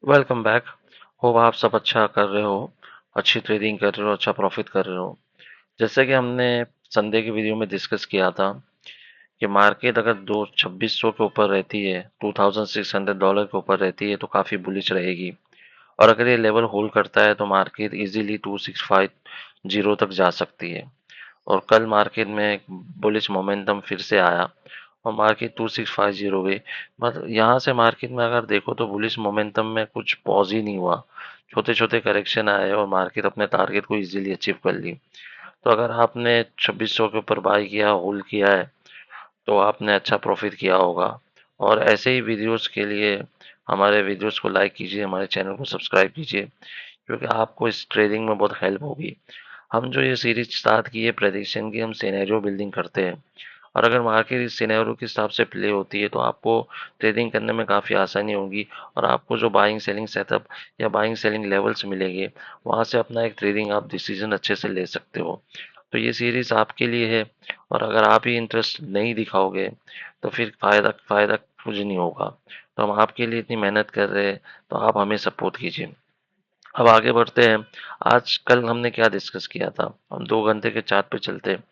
Welcome back. Hope आप सब अच्छा कर रहे हो, अच्छी ट्रेडिंग कर रहे हो, अच्छा प्रॉफिट कर रहे हो। जैसे कि हमने संडे की वीडियो में डिस्कस किया था कि मार्केट अगर दो 2600 के ऊपर रहती है, $2600 के ऊपर रहती है तो काफ़ी बुलिश रहेगी। और अगर ये लेवल होल्ड करता है तो मार्केट इजीली 2650 तक जा सकती है। और कल मार्केट में एक बुलिश मोमेंटम फिर से आया और मार्केट 2650 गई। मतलब यहाँ से मार्केट में अगर देखो तो बुलिश मोमेंटम में कुछ पॉज ही नहीं हुआ, छोटे छोटे करेक्शन आए और मार्केट अपने टारगेट को इजीली अचीव कर ली। तो अगर आपने 2600 के ऊपर बाई किया, होल्ड किया है, तो आपने अच्छा प्रॉफिट किया होगा। और ऐसे ही वीडियोस के लिए हमारे वीडियोस को लाइक कीजिए, हमारे चैनल को सब्सक्राइब कीजिए, क्योंकि आपको इस ट्रेडिंग में बहुत हेल्प होगी। हम जो ये सीरीज स्टार्ट की है प्रेडिक्शन की, हम सिनेरियो बिल्डिंग करते हैं। और अगर मार्केट इस सिनेरियो के हिसाब से प्ले होती है तो आपको ट्रेडिंग करने में काफ़ी आसानी होगी। और आपको जो बाइंग सेलिंग सेटअप या बाइंग सेलिंग लेवल्स मिलेंगे, वहाँ से अपना एक ट्रेडिंग आप डिसीजन अच्छे से ले सकते हो। तो ये सीरीज आपके लिए है। और अगर आप ही इंटरेस्ट नहीं दिखाओगे तो फिर फ़ायदा फ़ायदा कुछ नहीं होगा। तो हम आपके लिए इतनी मेहनत कर रहे हैं, तो आप हमें सपोर्ट कीजिए। अब आगे बढ़ते हैं। आज कल हमने क्या डिस्कस किया था, हम 2 घंटे के चार्ट पे चलते हैं।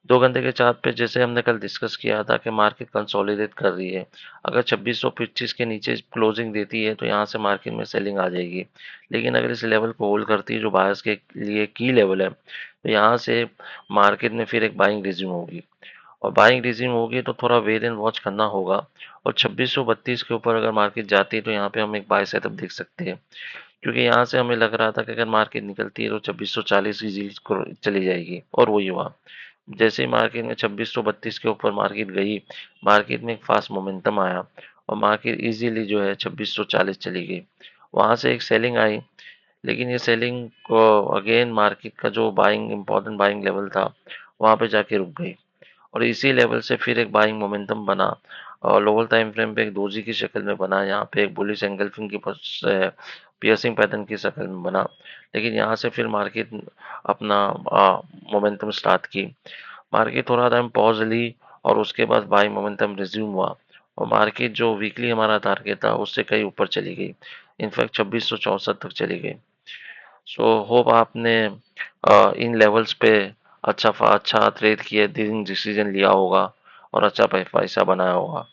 2 घंटे के चार्ट पे जैसे हमने कल डिस्कस किया था कि मार्केट कंसोलिडेट कर रही है। अगर 2625 के नीचे क्लोजिंग देती है तो यहाँ से मार्केट में सेलिंग आ जाएगी। लेकिन अगर इस लेवल को होल्ड करती है, जो बायर्स के लिए की लेवल है, तो यहाँ से मार्केट में फिर एक बाइंग रिज्यूम होगी। और बाइंग रिज्यूम होगी तो थोड़ा वेट एंड वॉच करना होगा। और 2632 के ऊपर अगर मार्केट जाती है तो यहाँ पे हम एक बाय सेटअप देख सकते हैं, क्योंकि यहाँ से हमें लग रहा था कि अगर मार्केट निकलती है तो 2640 इजीली चली जाएगी, और वही हुआ। जैसे ही मार्केट में 2632 के ऊपर मार्केट गई, मार्केट में एक फास्ट मोमेंटम आया और मार्केट इजीली जो है 2640 चली गई। वहां से एक सेलिंग आई, लेकिन ये सेलिंग को अगेन मार्केट का जो बाइंग इंपॉर्टेंट बाइंग लेवल था, वहां पे जाके रुक गई। और इसी लेवल से फिर एक बाइंग मोमेंटम बना और लोअर टाइम फ्रेम पे एक डोजी की शक्ल में बना। यहाँ पे एक बुलिश एंगल्फिंग की पियर्सिंग पैटर्न की शक्ल में बना। लेकिन यहाँ से फिर मार्केट अपना मोमेंटम स्टार्ट की। मार्केट थोड़ा टाइम पॉज ली और उसके बाद बाइंग मोमेंटम रिज्यूम हुआ। और मार्केट जो वीकली हमारा टारगेट था उससे कहीं ऊपर चली गई, इनफैक्ट 2664 तक चली गई। सो होप आपने इन लेवल्स पे अच्छा ट्रेड किया, डिसीजन लिया होगा और अच्छा पैसा बनाया होगा।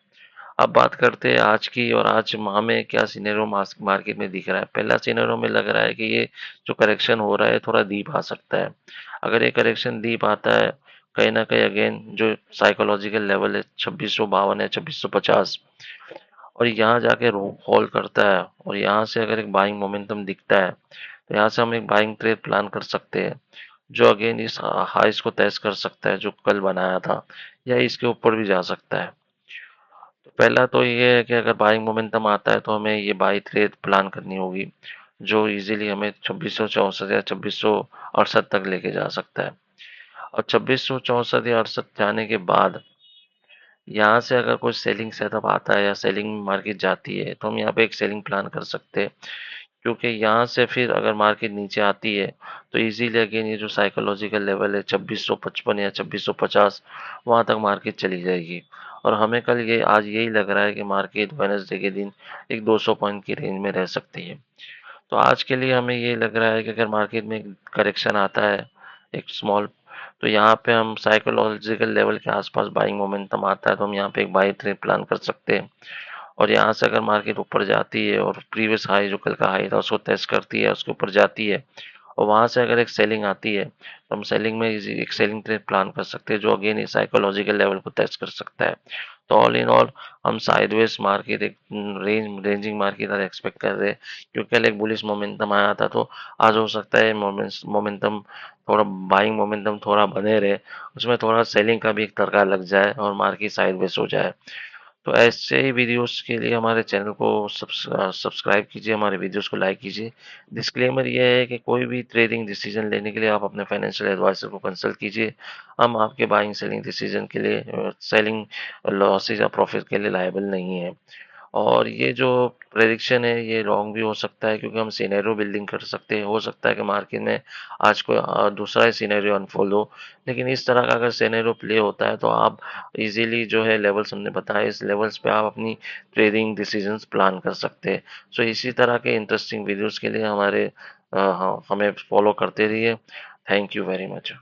अब बात करते हैं आज की, और आज हमें क्या सिनेरियो मार्केट में दिख रहा है। पहला सिनेरियो में लग रहा है कि ये जो करेक्शन हो रहा है थोड़ा डीप आ सकता है। अगर ये करेक्शन डीप आता है, कहीं ना कहीं अगेन जो साइकोलॉजिकल लेवल है 2652 है, 2650, और यहाँ जाके होल्ड करता है और यहाँ से अगर एक बाइंग मोमेंटम दिखता है तो यहाँ से हम एक बाइंग ट्रेड प्लान कर सकते हैं, जो अगेन इस हाइस को टेस्ट कर सकता है जो कल बनाया था, या इसके ऊपर भी जा सकता है। तो पहला तो ये है कि अगर बाइंग मोमेंटम आता है तो हमें ये बाई ट्रेड प्लान करनी होगी, जो इजीली हमें 2664 या 2668 तक लेके जा सकता है। और 2664 या 68 जाने के बाद यहाँ से अगर कोई सेलिंग सेटअप आता है या सेलिंग मार्केट जाती है तो हम यहाँ पे एक सेलिंग प्लान कर सकते हैं। क्योंकि यहाँ से फिर अगर मार्केट नीचे आती है तो इजीली अगेन ये जो साइकोलॉजिकल लेवल है 2655 या 2650, वहाँ तक मार्केट चली जाएगी। और हमें कल ये आज यही लग रहा है कि मार्केट वेडनेसडे के दिन एक 200 पॉइंट की रेंज में रह सकती है। तो आज के लिए हमें ये लग रहा है कि अगर मार्केट में करेक्शन आता है एक स्मॉल, तो यहाँ पे हम साइकोलॉजिकल लेवल के आसपास बाइंग मोमेंटम आता है तो हम यहाँ पे एक बाई ट्रेड प्लान कर सकते हैं। और यहाँ से अगर मार्केट ऊपर जाती है और प्रीवियस हाई जो कल का हाई था उसको टेस्ट करती है, उसके ऊपर जाती है, और वहां से अगर एक सेलिंग आती है तो हम सेलिंग में एक सेलिंग ट्रेड प्लान कर सकते हैं, जो अगेन ये साइकोलॉजिकल लेवल को टेस्ट कर सकता है। तो ऑल इन ऑल हम साइडवेज मार्केट एक रेंजिंग मार्केट आज एक्सपेक्ट कर रहे हैं, क्योंकि कल एक बुलिश मोमेंटम आया था। तो आज हो सकता है मोमेंटम थोड़ा बाइंग मोमेंटम थोड़ा बने रहे, उसमें थोड़ा सेलिंग का भी एक तड़का लग जाए और मार्केट साइडवेज हो जाए। तो ऐसे ही वीडियोस के लिए हमारे चैनल को सब्सक्राइब कीजिए, हमारे वीडियोस को लाइक कीजिए। डिस्क्लेमर ये है कि कोई भी ट्रेडिंग डिसीजन लेने के लिए आप अपने फाइनेंशियल एडवाइजर को कंसल्ट कीजिए। हम आपके बाइंग सेलिंग डिसीजन के लिए सेलिंग लॉसेज या प्रॉफिट के लिए लायबल नहीं है। और ये जो प्रेडिक्शन है ये रॉन्ग भी हो सकता है, क्योंकि हम सिनेरियो बिल्डिंग कर सकते हैं। हो सकता है कि मार्केट में आज कोई दूसरा ही सिनेरियो अनफोल्ड हो, लेकिन इस तरह का अगर सिनेरियो प्ले होता है तो आप इजीली जो है लेवल्स हमने बताए, इस लेवल्स पे आप अपनी ट्रेडिंग डिसीजंस प्लान कर सकते हैं। सो इसी तरह के इंटरेस्टिंग वीडियोस के लिए हमें फॉलो करते रहिए। Thank you very much.